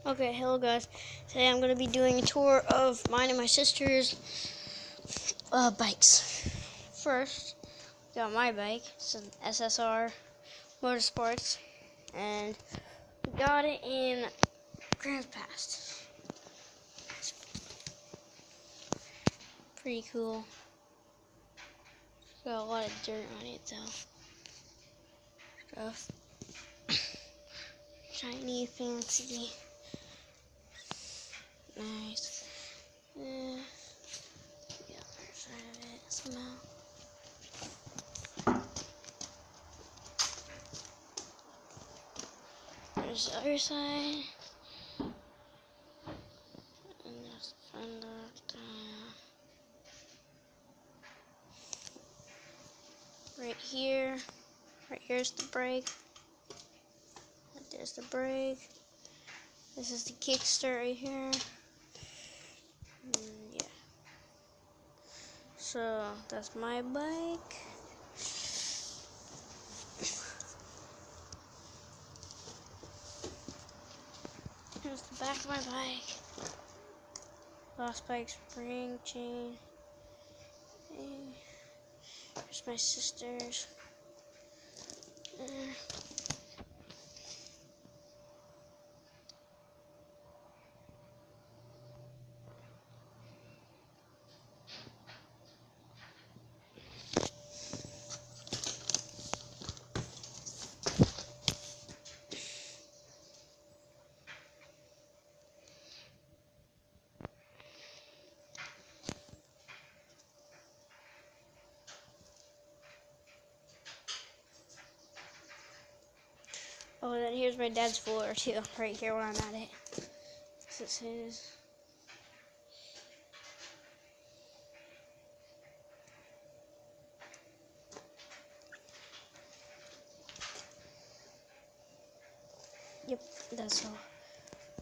Okay, hello guys. Today I'm going to be doing a tour of mine and my sister's bikes. First, got my bike. It's an SSR Motorsports, and we got it in Grants Pass. It's pretty cool. It's got a lot of dirt on it though. Stuff. Shiny, fancy. Nice. The other side of it somehow. There's the other side. And there's the fender. Right here's the brake. There's the brake. This is the kickstart right here. Yeah. So that's my bike. Here's the back of my bike. Lost bike spring chain. Here's my sister's. Oh, and then here's my dad's floor too, right here where I'm at it. This is his. Yep, that's all.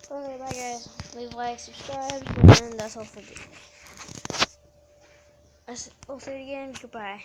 Okay, bye guys. Leave a like, subscribe, and that's all for today. I'll say it again. Goodbye.